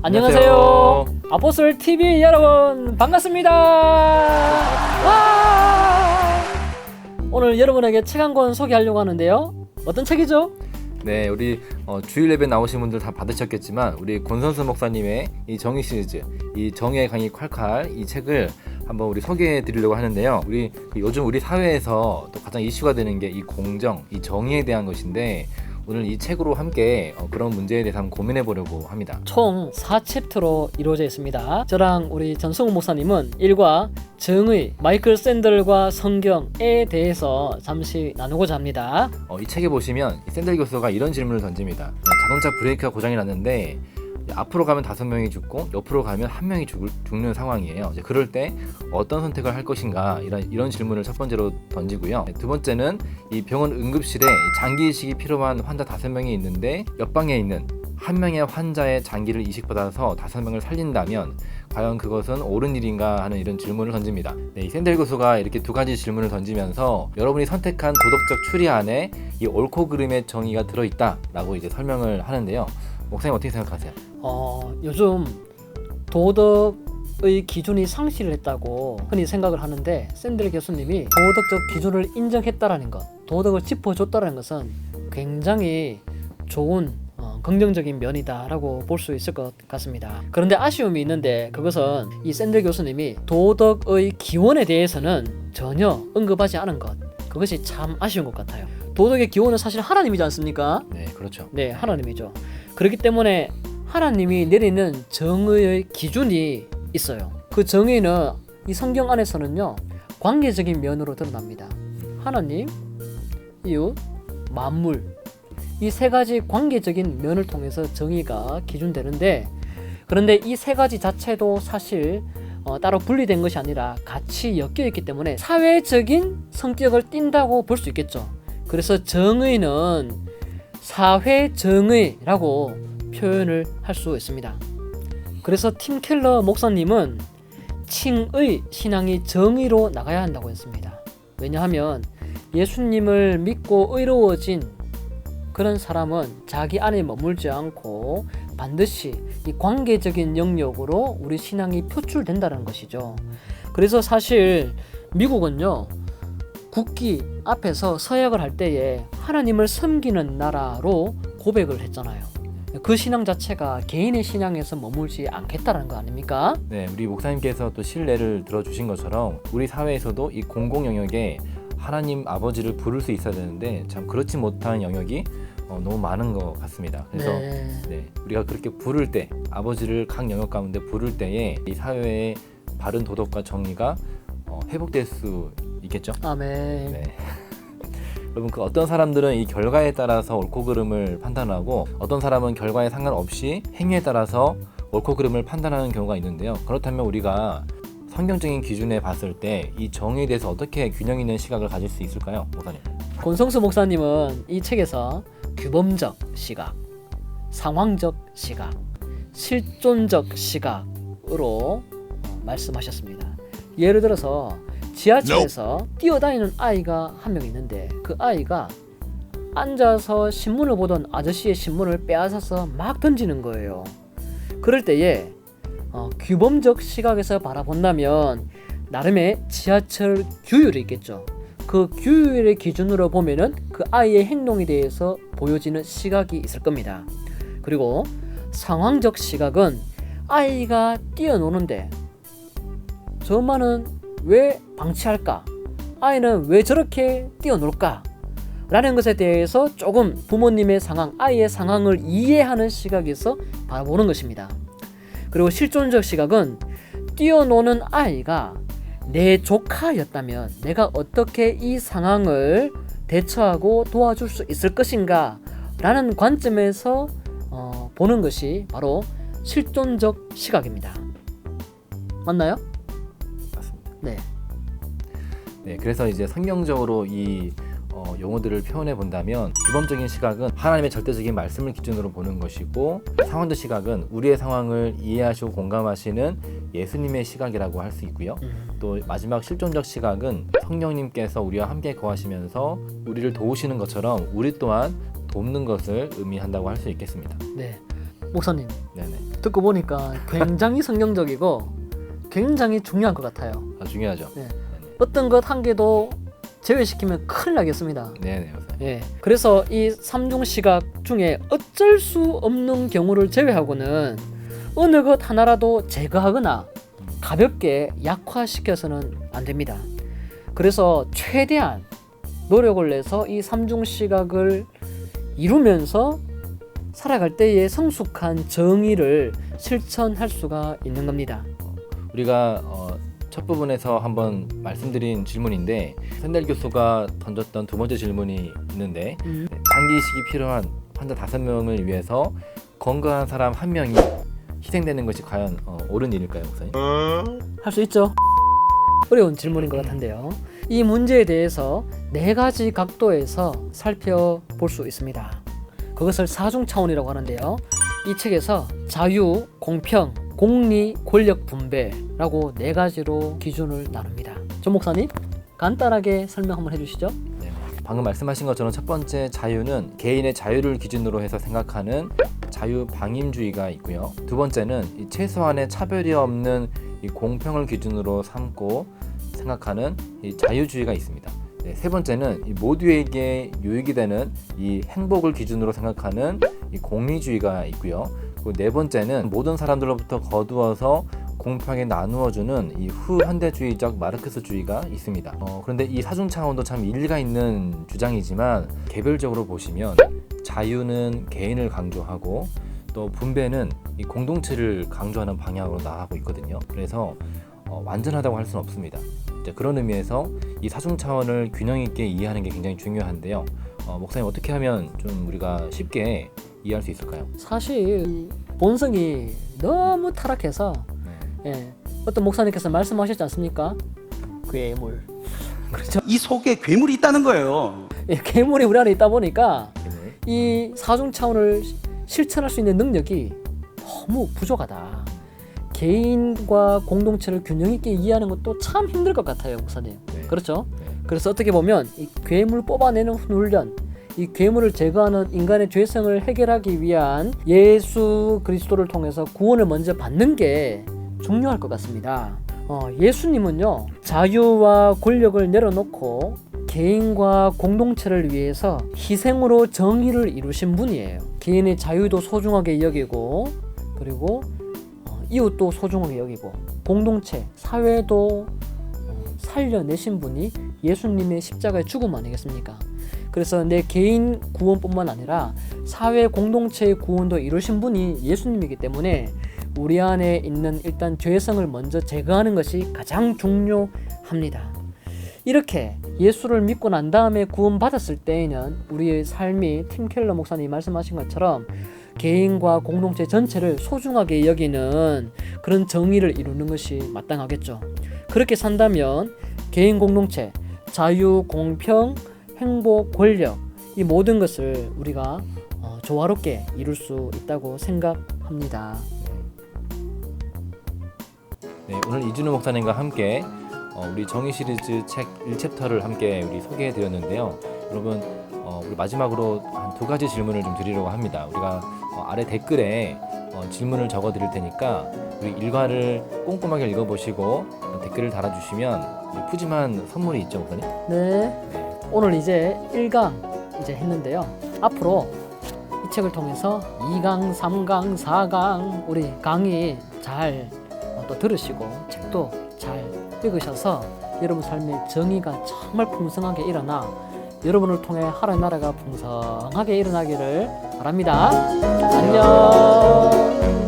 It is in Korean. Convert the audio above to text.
안녕하세요. 아포슬 TV 여러분 반갑습니다. 와! 오늘 여러분에게 책 한 권 소개하려고 하는데요. 어떤 책이죠? 네, 우리 주일 예배 나오신 분들 다 받으셨겠지만 우리 권선수 목사님의 이 정의 시리즈, 이 정의의 강의 콸콸 이 책을 한번 우리 소개해 드리려고 하는데요. 요즘 우리 사회에서 또 가장 이슈가 되는 게 이 공정, 이 정의에 대한 것인데 오늘 이 책으로 함께 그런 문제에 대해서 한번 고민해 보려고 합니다. 총 4챕터로 이루어져 있습니다. 저랑 우리 전승우 목사님은 1과 정의, 마이클 샌들과 성경에 대해서 잠시 나누고자 합니다. 이 책에 보시면 샌들 교수가 이런 질문을 던집니다. 자동차 브레이크가 고장이 났는데 앞으로 가면 5명이 죽고 옆으로 가면 1명이 죽는 상황이에요. 이제 그럴 때 어떤 선택을 할 것인가 이런 질문을 첫 번째로 던지고요. 두 번째는 이 병원 응급실에 장기 이식이 필요한 환자 5명이 있는데 옆방에 있는 1명의 환자의 장기를 이식받아서 5명을 살린다면 과연 그것은 옳은 일인가 하는 이런 질문을 던집니다. 이 샌델 교수가 이렇게 두 가지 질문을 던지면서 여러분이 선택한 도덕적 추리 안에 이 옳고 그름의 정의가 들어있다라고 이제 설명을 하는데요. 목사님 어떻게 생각하세요? 요즘 도덕의 기준이 상실을 했다고 흔히 생각을 하는데 샌들 교수님이 도덕적 기준을 인정했다라는 것, 도덕을 짚어줬다라는 것은 굉장히 좋은 긍정적인 면이다라고 볼 수 있을 것 같습니다. 그런데 아쉬움이 있는데 그것은 이 샌들 교수님이 도덕의 기원에 대해서는 전혀 언급하지 않은 것, 그것이 참 아쉬운 것 같아요. 도덕의 기원은 사실 하나님이지 않습니까? 네, 그렇죠. 네, 하나님이죠. 그렇기 때문에 하나님이 내리는 정의의 기준이 있어요. 그 정의는 이 성경 안에서는요, 관계적인 면으로 드러납니다. 하나님, 이웃, 만물, 이 세 가지 관계적인 면을 통해서 정의가 기준되는데, 그런데 이 세 가지 자체도 사실 따로 분리된 것이 아니라 같이 엮여 있기 때문에 사회적인 성격을 띈다고 볼 수 있겠죠. 그래서 정의는 사회정의라고 표현을 할 수 있습니다. 그래서 팀 켈러 목사님은 칭의 신앙이 정의로 나가야 한다고 했습니다. 왜냐하면 예수님을 믿고 의로워진 그런 사람은 자기 안에 머물지 않고 반드시 이 관계적인 영역으로 우리 신앙이 표출된다는 것이죠. 그래서 사실 미국은요, 국기 앞에서 서약을 할 때에 하나님을 섬기는 나라로 고백을 했잖아요. 그 신앙 자체가 개인의 신앙에서 머물지 않겠다는 거 아닙니까? 네, 우리 목사님께서 또 실례를 들어주신 것처럼 우리 사회에서도 이 공공 영역에 하나님 아버지를 부를 수 있어야 되는데 참 그렇지 못한 영역이 너무 많은 것 같습니다. 그래서 우리가 그렇게 부를 때, 아버지를 각 영역 가운데 부를 때에 이 사회의 바른 도덕과 정의가 회복될 수 있겠죠? 아멘. 네. 여러분, 그 어떤 사람들은 이 결과에 따라서 옳고 그름을 판단하고 어떤 사람은 결과에 상관없이 행위에 따라서 옳고 그름을 판단하는 경우가 있는데요. 그렇다면 우리가 성경적인 기준에 봤을 때 이 정의에 대해서 어떻게 균형 있는 시각을 가질 수 있을까요, 목사님? 권성수 목사님은 이 책에서 규범적 시각, 상황적 시각, 실존적 시각으로 말씀하셨습니다. 예를 들어서 지하철에서 뛰어다니는 아이가 한 명 있는데 그 아이가 앉아서 신문을 보던 아저씨의 신문을 빼앗아서 막 던지는 거예요. 그럴 때에 규범적 시각에서 바라본다면 나름의 지하철 규율이 있겠죠. 그 규율의 기준으로 보면은 그 아이의 행동에 대해서 보여지는 시각이 있을 겁니다. 그리고 상황적 시각은 아이가 뛰어노는데 저만은 왜 방치할까? 아이는 왜 저렇게 뛰어놀까? 라는 것에 대해서 조금 부모님의 상황, 아이의 상황을 이해하는 시각에서 바라보는 것입니다. 그리고 실존적 시각은 뛰어노는 아이가 내 조카였다면 내가 어떻게 이 상황을 대처하고 도와줄 수 있을 것인가 라는 관점에서 보는 것이 바로 실존적 시각입니다. 맞나요? 맞습니다. 네. 네, 그래서 이제 성경적으로 이 용어들을 표현해 본다면 규범적인 시각은 하나님의 절대적인 말씀을 기준으로 보는 것이고, 상황적 시각은 우리의 상황을 이해하시고 공감하시는 예수님의 시각이라고 할 수 있고요. 또 마지막 실존적 시각은 성령님께서 우리와 함께 거하시면서 우리를 도우시는 것처럼 우리 또한 돕는 것을 의미한다고 할 수 있겠습니다. 네. 목사님 네네. 듣고 보니까 굉장히 성경적이고 굉장히 중요한 것 같아요. 아, 중요하죠. 네. 네네. 어떤 것 한 개도 제외시키면 큰일 나겠습니다. 네네. 목사님. 예. 그래서 이 삼중 시각 중에 어쩔 수 없는 경우를 제외하고는 어느 것 하나라도 제거하거나 가볍게 약화시켜서는 안 됩니다. 그래서 최대한 노력을 내서 이 삼중 시각을 이루면서 살아갈 때의 성숙한 정의를 실천할 수가 있는 겁니다. 우리가 첫 부분에서 한번 말씀드린 질문인데 샌델 교수가 던졌던 두 번째 질문이 있는데 장기 이식이 필요한 환자 5명을 위해서 건강한 사람 1명이 희생되는 것이 과연 옳은 일일까요, 목사님? 할 수 있죠. 어려운 질문인 것 같은데요. 이 문제에 대해서 4가지 각도에서 살펴볼 수 있습니다. 그것을 사중 차원이라고 하는데요. 이 책에서 자유, 공평, 공리, 권력 분배라고 4가지로 기준을 나눕니다. 조 목사님, 간단하게 설명 한번 해주시죠. 네. 방금 말씀하신 것처럼 첫 번째 자유는 개인의 자유를 기준으로 해서 생각하는 자유방임주의가 있고요. 두 번째는 이 최소한의 차별이 없는 이 공평을 기준으로 삼고 생각하는 이 자유주의가 있습니다. 네, 세 번째는 이 모두에게 유익이 되는 이 행복을 기준으로 생각하는 이 공리주의가 있고요. 그리고 네 번째는 모든 사람들로부터 거두어서 공평하게 나누어주는 이 후현대주의적 마르크스주의가 있습니다. 그런데 이 사중 차원도 참 일리가 있는 주장이지만 개별적으로 보시면 자유는 개인을 강조하고 또 분배는 이 공동체를 강조하는 방향으로 나아가고 있거든요. 그래서 완전하다고 할 수는 없습니다. 그런 의미에서 이 사중 차원을 균형 있게 이해하는 게 굉장히 중요한데요. 목사님 어떻게 하면 좀 우리가 쉽게 이해할 수 있을까요? 사실 본성이 너무 타락해서 예, 어떤 목사님께서 말씀하셨지 않습니까? 괴물. 그렇죠? 이 속에 괴물이 있다는 거예요. 예, 괴물이 우리 안에 있다 보니까 네. 이 사중 차원을 실천할 수 있는 능력이 너무 부족하다. 개인과 공동체를 균형 있게 이해하는 것도 참 힘들 것 같아요, 목사님. 네. 그렇죠? 네. 그래서 어떻게 보면 이 괴물 뽑아내는 훈련, 이 괴물을 제거하는 인간의 죄성을 해결하기 위한 예수 그리스도를 통해서 구원을 먼저 받는 게 중요할 것 같습니다. 예수님은요, 자유와 권력을 내려놓고 개인과 공동체를 위해서 희생으로 정의를 이루신 분이에요. 개인의 자유도 소중하게 여기고, 그리고 이웃도 소중하게 여기고, 공동체, 사회도 살려내신 분이 예수님의 십자가의 죽음 아니겠습니까? 그래서 내 개인 구원뿐만 아니라 사회 공동체의 구원도 이루신 분이 예수님이기 때문에 우리 안에 있는 일단 죄성을 먼저 제거하는 것이 가장 중요합니다. 이렇게 예수를 믿고 난 다음에 구원받았을 때에는 우리의 삶이 팀 켈러 목사님이 말씀하신 것처럼 개인과 공동체 전체를 소중하게 여기는 그런 정의를 이루는 것이 마땅하겠죠. 그렇게 산다면 개인 공동체, 자유, 공평, 행복, 권력 이 모든 것을 우리가 조화롭게 이룰 수 있다고 생각합니다. 네, 오늘 이준우 목사님과 함께 우리 정의 시리즈 책 1챕터를 함께 우리 소개해 드렸는데요. 여러분 우리 마지막으로 한 2가지 질문을 좀 드리려고 합니다. 우리가 아래 댓글에 질문을 적어 드릴 테니까 우리 일과를 꼼꼼하게 읽어보시고 댓글을 달아주시면 푸짐한 선물이 있죠, 목사님? 네, 오늘 이제 1강 이제 했는데요. 앞으로 이 책을 통해서 2강, 3강, 4강 우리 강의 잘 또 들으시고 책도 잘 읽으셔서 여러분 삶의 정의가 정말 풍성하게 일어나 여러분을 통해 하나님 나라가 풍성하게 일어나기를 바랍니다. 안녕.